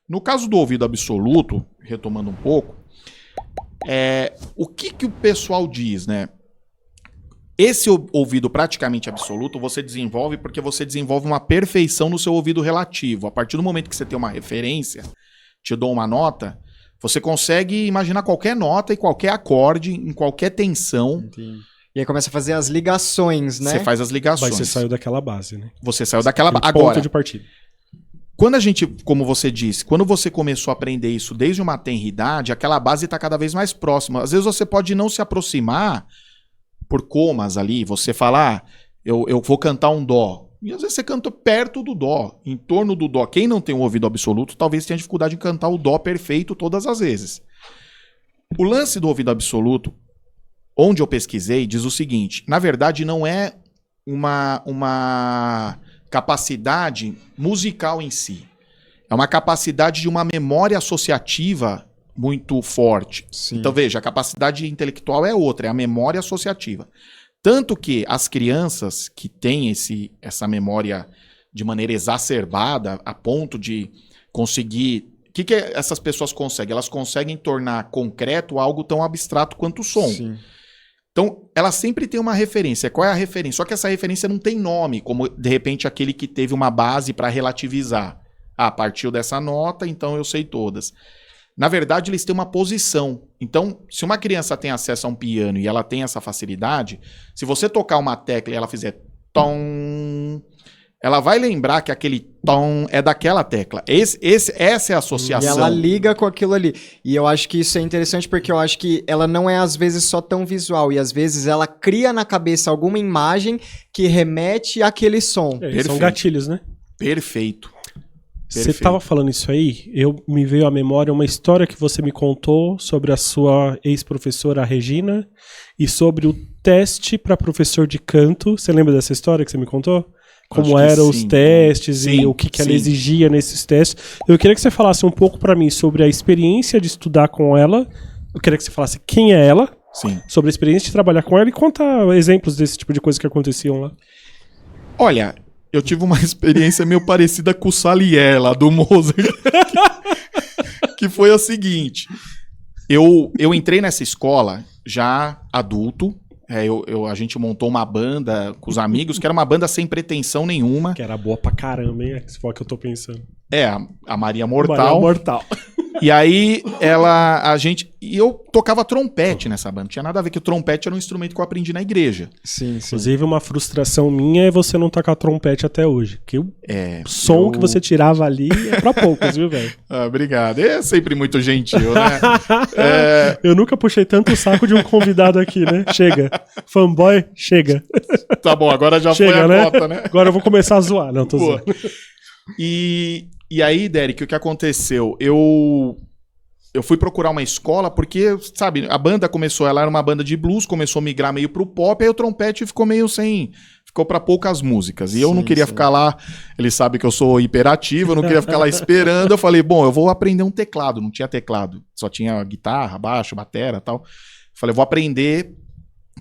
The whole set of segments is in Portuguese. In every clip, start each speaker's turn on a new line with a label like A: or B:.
A: No caso do ouvido absoluto, retomando um pouco, o que o pessoal diz, né? Esse ouvido praticamente absoluto você desenvolve porque você desenvolve uma perfeição no seu ouvido relativo. A partir do momento que você tem uma referência, te dou uma nota, você consegue imaginar qualquer nota e qualquer acorde, em qualquer tensão.
B: Entendi. E aí começa a fazer as ligações, né?
A: Você faz as ligações.
C: Mas você saiu daquela base, né?
A: Você saiu daquela base.
C: Ponto
A: Agora,
C: de partida.
A: quando a gente, como você disse, quando você começou a aprender isso desde uma tenra idade, aquela base está cada vez mais próxima. Às vezes você pode não se aproximar por comas ali, você falar, eu vou cantar um dó. E às vezes você canta perto do dó, em torno do dó. Quem não tem um ouvido absoluto, talvez tenha dificuldade em cantar o dó perfeito todas as vezes. O lance do ouvido absoluto, onde eu pesquisei, diz o seguinte, na verdade não é uma capacidade musical em si. É uma capacidade de uma memória associativa muito forte.
B: Sim.
A: Então veja, a capacidade intelectual é outra, é a memória associativa. Tanto que as crianças que têm essa memória de maneira exacerbada, a ponto de conseguir... O que essas pessoas conseguem? Elas conseguem tornar concreto algo tão abstrato quanto o som.
B: Sim.
A: Então, ela sempre tem uma referência. Qual é a referência? Só que essa referência não tem nome, como, de repente, aquele que teve uma base para relativizar. Ah, partiu dessa nota, então eu sei todas. Na verdade, eles têm uma posição. Então, se uma criança tem acesso a um piano e ela tem essa facilidade, se você tocar uma tecla e ela fizer tom, ela vai lembrar que aquele tom é daquela tecla. Essa é a associação.
B: E ela liga com aquilo ali. E eu acho que isso é interessante porque eu acho que ela não é, às vezes, só tão visual. E, às vezes, ela cria na cabeça alguma imagem que remete àquele som.
C: São gatilhos, né?
A: Perfeito.
C: Você estava falando isso aí, me veio à memória uma história que você me contou sobre a sua ex-professora Regina e sobre o teste para professor de canto. Você lembra dessa história que você me contou? Como eram os testes e o que ela exigia nesses testes. Eu queria que você falasse um pouco para mim sobre a experiência de estudar com ela. Eu queria que você falasse quem é ela, sobre a experiência de trabalhar com ela e contar exemplos desse tipo de coisa que aconteciam lá.
A: Olha... Eu tive uma experiência meio parecida com o Salier lá do Mozart. Que foi a seguinte. Eu entrei nessa escola já adulto. A gente montou uma banda com os amigos, que era uma banda sem pretensão nenhuma.
C: Que era boa pra caramba, hein? Se for o que eu tô pensando.
A: A Maria Mortal.
C: Maria Mortal.
A: E aí, eu tocava trompete nessa banda. Não tinha nada a ver, que o trompete era um instrumento que eu aprendi na igreja.
B: Sim.
C: Inclusive, uma frustração minha é você não tocar trompete até hoje. Que o som que você tirava ali é pra poucos, viu, velho?
A: Obrigado. É sempre muito gentil, né?
C: Eu nunca puxei tanto o saco de um convidado aqui, né? Chega. Fanboy, chega.
A: Tá bom, agora já
C: chega,
A: foi a
C: né?
A: nota, né?
C: Agora eu vou começar a zoar. Não, tô zoando.
A: E aí, Derek, o que aconteceu? Eu fui procurar uma escola porque, sabe, a banda começou, ela era uma banda de blues, começou a migrar meio pro pop, aí o trompete ficou meio ficou pra poucas músicas. E eu não queria ficar lá, ele sabe que eu sou hiperativo, eu não queria ficar lá esperando. Eu falei, bom, eu vou aprender um teclado. Não tinha teclado, só tinha guitarra, baixo, batera e tal. Falei, eu vou aprender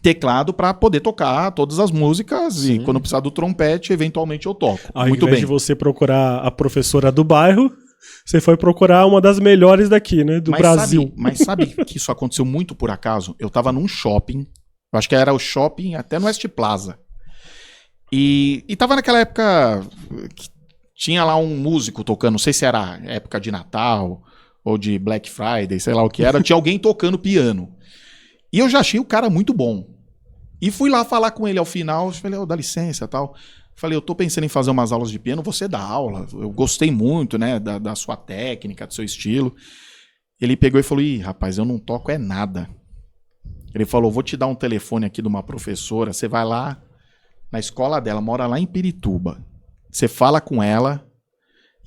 A: teclado para poder tocar todas as músicas e quando precisar do trompete, eventualmente eu toco.
C: Ao
A: Muito
C: invés
A: bem.
C: de você procurar a professora do bairro, você foi procurar uma das melhores daqui, né? Do Brasil.
A: Mas sabe que isso aconteceu muito por acaso? Eu tava num shopping, eu acho que era o shopping até no West Plaza. E tava naquela época que tinha lá um músico tocando, não sei se era época de Natal ou de Black Friday, sei lá o que era, tinha alguém tocando piano. E eu já achei o cara muito bom. E fui lá falar com ele ao final, falei, dá licença e tal. Falei, eu tô pensando em fazer umas aulas de piano, você dá aula. Eu gostei muito, né, da sua técnica, do seu estilo. Ele pegou e falou, rapaz, eu não toco nada. Ele falou, vou te dar um telefone aqui de uma professora, você vai lá na escola dela, mora lá em Pirituba. Você fala com ela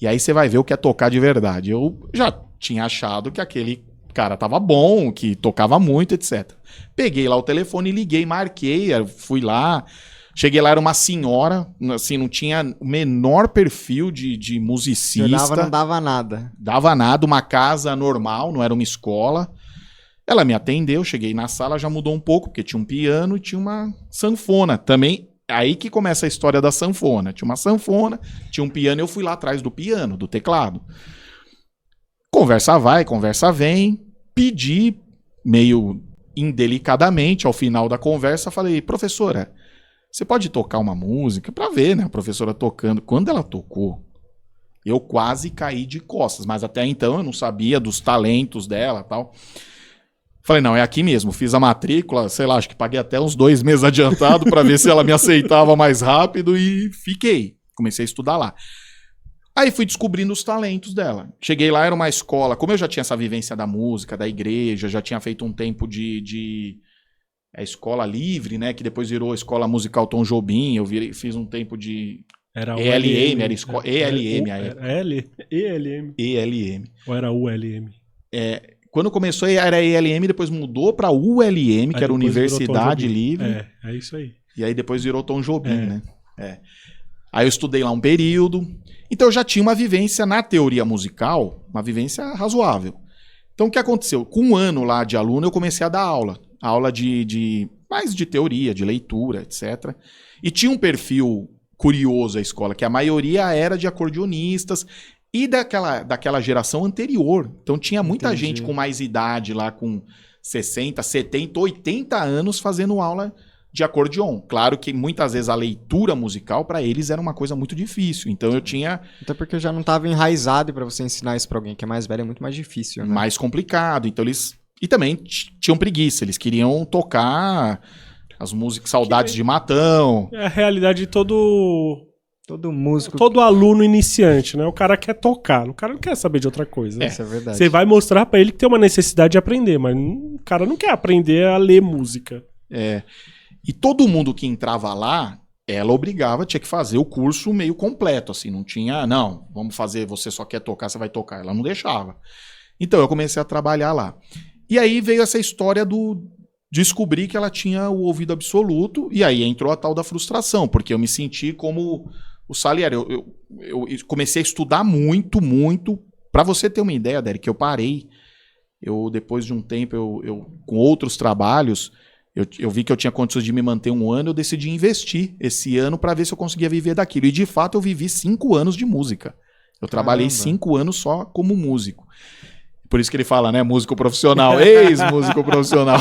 A: e aí você vai ver o que é tocar de verdade. Eu já tinha achado que aquele cara tava bom, que tocava muito, etc. Peguei lá o telefone, liguei, marquei, fui lá. Cheguei lá, era uma senhora, assim, não tinha o menor perfil de musicista.
B: Não dava nada.
A: Dava nada, uma casa normal, não era uma escola. Ela me atendeu, cheguei na sala, já mudou um pouco, porque tinha um piano e tinha uma sanfona. Também, aí que começa a história da sanfona. Tinha uma sanfona, tinha um piano, eu fui lá atrás do piano, do teclado. Conversa vai, conversa vem. Pedi, meio indelicadamente, ao final da conversa, falei, professora, você pode tocar uma música? Pra ver, né? A professora tocando. Quando ela tocou, eu quase caí de costas, mas até então eu não sabia dos talentos dela e tal. Falei, não, é aqui mesmo. Fiz a matrícula, sei lá, acho que paguei até uns 2 meses adiantado pra ver se ela me aceitava mais rápido e fiquei. Comecei a estudar lá. Aí fui descobrindo os talentos dela. Cheguei lá, era uma escola, como eu já tinha essa vivência da música, da igreja, já tinha feito um tempo de escola livre, né, que depois virou Escola Musical Tom Jobim, fiz um tempo de
C: Era
A: ELM, era escola ELM.
C: ELM.
A: ELM.
C: Ou era ULM?
A: Quando começou era ELM, depois mudou para ULM, que era Universidade Livre.
C: É isso aí.
A: E aí depois virou Tom Jobim, né? Aí eu estudei lá um período. Então eu já tinha uma vivência na teoria musical, uma vivência razoável. Então o que aconteceu? Com 1 ano lá de aluno, eu comecei a dar aula. Aula mais de teoria, de leitura, etc. E tinha um perfil curioso a escola, que a maioria era de acordeonistas e daquela geração anterior. Então tinha muita gente com mais idade lá, com 60, 70, 80 anos fazendo aula de acordeon. Claro que muitas vezes a leitura musical para eles era uma coisa muito difícil. Então eu tinha...
B: Até porque já não estava enraizado, e para você ensinar isso para alguém que é mais velho é muito mais difícil, né?
A: Mais complicado. Então eles... E também tinham preguiça. Eles queriam tocar as músicas Saudades de Matão.
C: É a realidade de todo
B: músico.
C: Todo aluno iniciante, né? O cara quer tocar, o cara não quer saber de outra coisa.
B: Isso é verdade.
C: Você vai mostrar pra ele que tem uma necessidade de aprender, mas o cara não quer aprender a ler música.
A: E todo mundo que entrava lá, ela obrigava, tinha que fazer o curso meio completo, assim, não tinha, não, vamos fazer, você só quer tocar, você vai tocar. Ela não deixava. Então eu comecei a trabalhar lá. E aí veio essa história descobrir que ela tinha o ouvido absoluto, e aí entrou a tal da frustração, porque eu me senti como o Salieri. Eu comecei a estudar muito, muito. Pra você ter uma ideia, Derek, eu parei. Depois de um tempo, com outros trabalhos, eu vi que eu tinha condições de me manter 1 ano, eu decidi investir esse ano para ver se eu conseguia viver daquilo. E de fato eu vivi 5 anos de música. Eu trabalhei 5 anos só como músico. Por isso que ele fala, né, músico profissional, ex-músico profissional.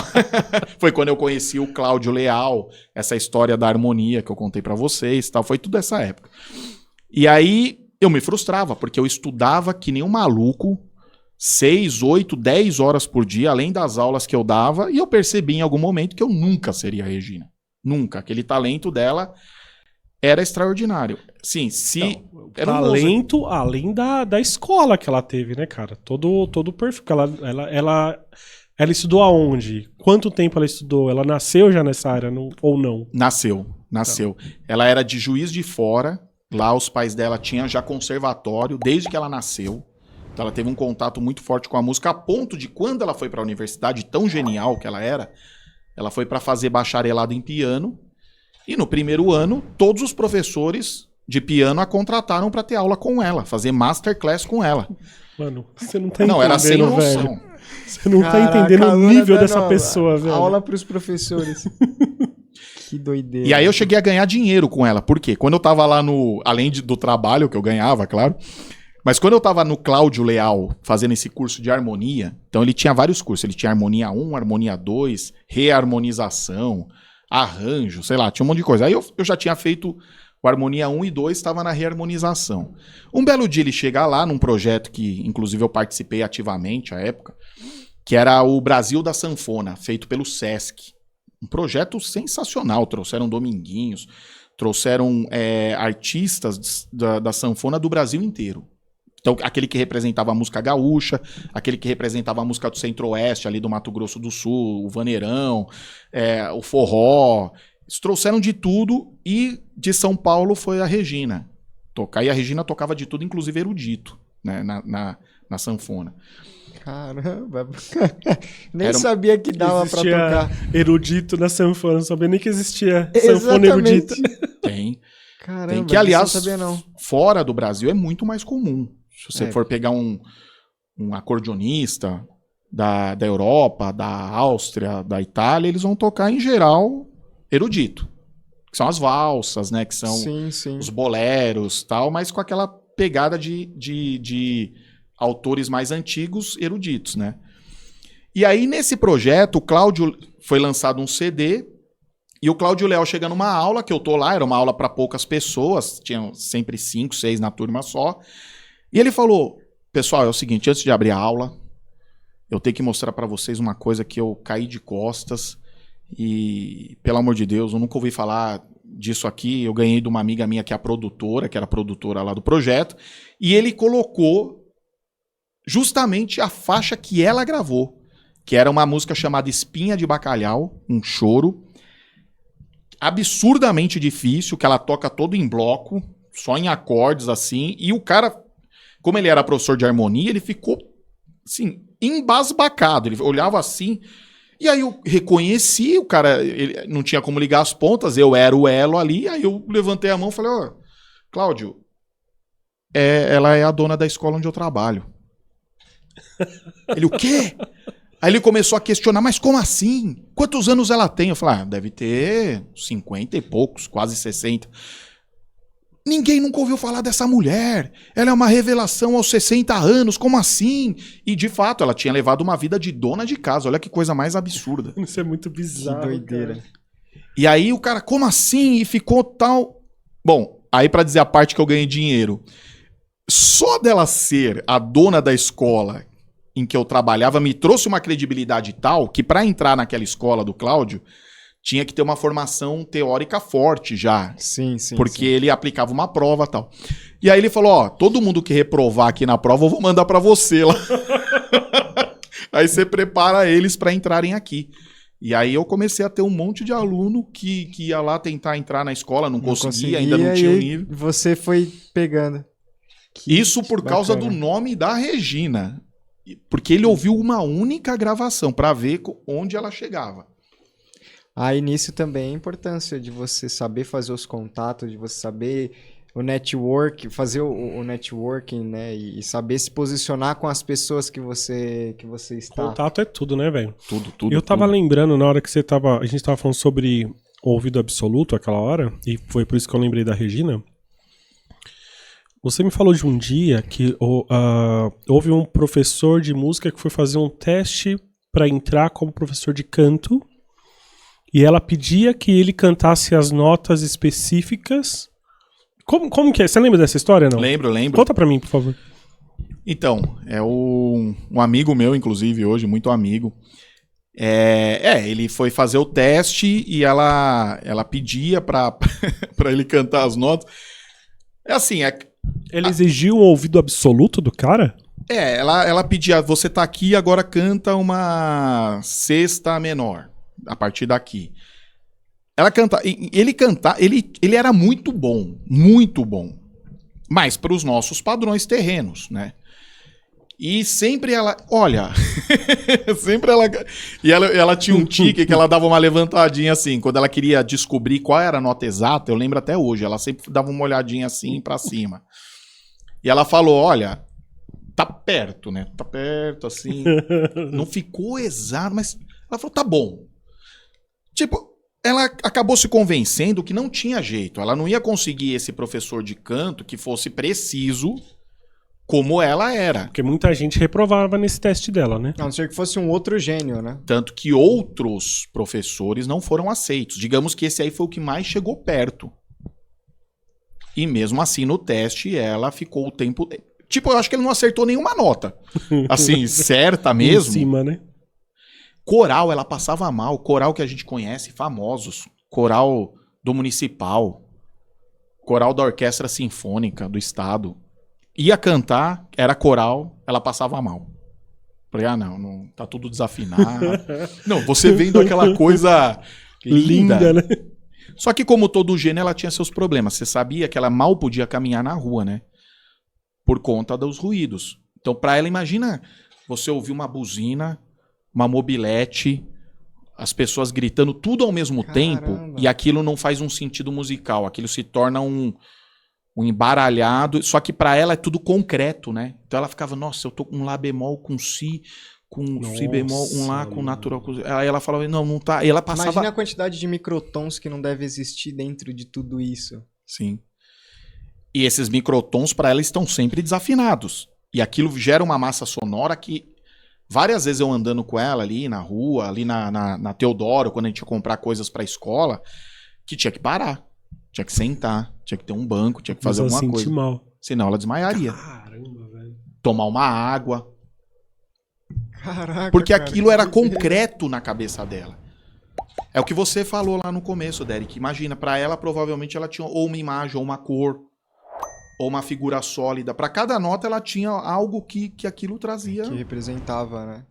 A: Foi quando eu conheci o Cláudio Leal, essa história da harmonia que eu contei para vocês, tal, foi tudo essa época. E aí eu me frustrava, porque eu estudava que nem um maluco, 6, 8, 10 horas por dia, além das aulas que eu dava, e eu percebi em algum momento que eu nunca seria a Regina. Nunca. Aquele talento dela era extraordinário. Sim, era
C: talento além da escola que ela teve, né, cara? Todo o perfil. Ela estudou aonde? Quanto tempo ela estudou? Ela nasceu já nessa área ou não?
A: Nasceu. Ela era de Juiz de Fora. Lá os pais dela tinham já conservatório desde que ela nasceu. Então ela teve um contato muito forte com a música, a ponto de quando ela foi para a universidade, tão genial que ela foi para fazer bacharelado em piano. E no primeiro ano, todos os professores de piano a contrataram para ter aula com ela, fazer masterclass com ela.
C: Mano, você não tá entendendo,
A: era sem noção.
C: Velho. Você não tá entendendo o nível dessa pessoa, velho.
B: Aula pros professores. Que doideira.
A: E aí eu cheguei a ganhar dinheiro com ela. Por quê? Quando eu tava lá além do trabalho que eu ganhava, claro, mas quando eu tava no Cláudio Leal fazendo esse curso de harmonia, então ele tinha vários cursos. Ele tinha harmonia 1, harmonia 2, reharmonização, arranjo, sei lá, tinha um monte de coisa. Aí eu já tinha feito o harmonia 1 e 2, estava na reharmonização. Um belo dia ele chega lá num projeto que, inclusive, eu participei ativamente à época, que era o Brasil da Sanfona, feito pelo Sesc. Um projeto sensacional. Trouxeram Dominguinhos, trouxeram artistas da sanfona do Brasil inteiro. Então, aquele que representava a música gaúcha, aquele que representava a música do Centro-Oeste, ali do Mato Grosso do Sul, o vaneirão, o forró. Eles trouxeram de tudo, e de São Paulo foi a Regina tocar. E a Regina tocava de tudo, inclusive erudito, né, na sanfona.
B: Caramba, nem sabia que dava pra tocar
C: erudito na sanfona, não sabia nem que existia sanfona erudita.
A: Tem.
B: Caramba,
A: tem que, aliás,
B: não sabia, não.
A: Fora do Brasil é muito mais comum. Se você for pegar um acordeonista da Europa, da Áustria, da Itália, eles vão tocar, em geral, erudito. Que são as valsas, né? Que são
B: sim.
A: os boleros, tal, mas com aquela pegada de autores mais antigos, eruditos, né? E aí, nesse projeto, o Cláudio foi lançado um CD, e o Cláudio Leal chega numa aula, que eu tô lá, era uma aula para poucas pessoas, tinham sempre 5, 6 na turma só, e ele falou, pessoal, é o seguinte, antes de abrir a aula, eu tenho que mostrar para vocês uma coisa que eu caí de costas, e, pelo amor de Deus, eu nunca ouvi falar disso aqui, eu ganhei de uma amiga minha que é a produtora, que era a produtora lá do projeto, e ele colocou justamente a faixa que ela gravou, que era uma música chamada Espinha de Bacalhau, um choro, absurdamente difícil, que ela toca todo em bloco, só em acordes assim, e o cara, como ele era professor de harmonia, ele ficou, assim, embasbacado, ele olhava assim, e aí eu reconheci, o cara, ele não tinha como ligar as pontas, eu era o elo ali, aí eu levantei a mão e falei, ó, Cláudio, ela é a dona da escola onde eu trabalho. Ele, o quê? Aí ele começou a questionar, mas como assim? Quantos anos ela tem? Eu falei, deve ter 50 e poucos, quase 60. Ninguém nunca ouviu falar dessa mulher. Ela é uma revelação aos 60 anos, como assim? E de fato, ela tinha levado uma vida de dona de casa. Olha que coisa mais absurda.
C: Isso é muito bizarro.
B: Que doideira.
C: Cara.
A: E aí o cara, como assim? E ficou tal... Bom, aí pra dizer a parte que eu ganhei dinheiro. Só dela ser a dona da escola em que eu trabalhava me trouxe uma credibilidade tal que pra entrar naquela escola do Cláudio tinha que ter uma formação teórica forte já.
B: Sim, sim.
A: Porque
B: sim.
A: ele aplicava uma prova e tal. E aí ele falou, ó, todo mundo que reprovar aqui na prova eu vou mandar pra você lá. Aí você prepara eles pra entrarem aqui. E aí eu comecei a ter um monte de aluno que ia lá tentar entrar na escola, não conseguia, ainda não tinha o nível.
B: Você foi pegando.
A: Isso por causa do nome da Regina. Porque ele ouviu uma única gravação pra ver onde ela chegava.
B: Aí nisso também a importância de você saber fazer os contatos, de você saber o network, fazer o networking, né? E saber se posicionar com as pessoas que você está.
C: Contato é tudo, né, velho?
A: Tudo.
C: Eu tava lembrando na hora que a gente tava falando sobre o ouvido absoluto aquela hora, e foi por isso que eu lembrei da Regina. Você me falou de um dia que houve um professor de música que foi fazer um teste para entrar como professor de canto e ela pedia que ele cantasse as notas específicas. Como que é? Você lembra dessa história, não?
A: Lembro.
C: Conta pra mim, por favor.
A: Então, é um amigo meu, inclusive, hoje, muito amigo. Ele foi fazer o teste e ela pedia pra ele cantar as notas. É assim,
C: Ele exigiu o ouvido absoluto do cara?
A: Ela pedia, você tá aqui, agora canta uma sexta menor, a partir daqui. Ele era muito bom, mas para os nossos padrões terrenos, né? E sempre ela, olha, ela tinha um tique que ela dava uma levantadinha assim, quando ela queria descobrir qual era a nota exata, eu lembro até hoje, ela sempre dava uma olhadinha assim pra cima. E ela falou, olha, tá perto, né? Tá perto, assim. Não ficou exato, mas ela falou, tá bom. Tipo, ela acabou se convencendo que não tinha jeito. Ela não ia conseguir esse professor de canto que fosse preciso como ela era.
C: Porque muita gente reprovava nesse teste dela, né?
B: A não ser que fosse um outro gênio, né?
A: Tanto que outros professores não foram aceitos. Digamos que esse aí foi o que mais chegou perto. E mesmo assim, no teste, ela ficou o tempo... Tipo, eu acho que ele não acertou nenhuma nota. Assim, certa mesmo.
C: Em cima, né?
A: Coral, ela passava mal. Coral que a gente conhece, famosos. Coral do Municipal. Coral da Orquestra Sinfônica do Estado. Ia cantar, era coral, ela passava mal. Falei, não, tá tudo desafinado. Não, você vendo aquela coisa linda,
C: né?
A: Só que como todo gênio, ela tinha seus problemas. Você sabia que ela mal podia caminhar na rua, né? Por conta dos ruídos. Então, pra ela, imagina você ouvir uma buzina, uma mobilete, as pessoas gritando tudo ao mesmo tempo, e aquilo não faz um sentido musical. Aquilo se torna um embaralhado. Só que pra ela é tudo concreto, né? Então ela ficava, nossa, eu tô com um Lá bemol, com Si... com Si bemol, um Lá com natural. Aí ela falava, não tá. E ela passava...
B: Imagina a quantidade de microtons que não deve existir dentro de tudo isso.
A: Sim. E esses microtons, para ela, estão sempre desafinados. E aquilo gera uma massa sonora que várias vezes eu andando com ela ali na rua, ali na Teodoro, quando a gente ia comprar coisas pra escola, que tinha que parar, tinha que sentar, tinha que ter um banco, tinha que fazer
C: Mas ela
A: alguma
C: sente
A: coisa.
C: mal.
A: Senão ela desmaiaria.
C: Caramba, velho.
A: Tomar uma água.
B: Caraca,
A: Porque
B: cara,
A: aquilo era
B: que doideira.
A: concreto na cabeça dela. É o que você falou lá no começo, Derek. Imagina, pra ela, provavelmente, ela tinha ou uma imagem, ou uma cor, ou uma figura sólida. Pra cada nota, ela tinha algo que aquilo trazia.
B: Que representava, né?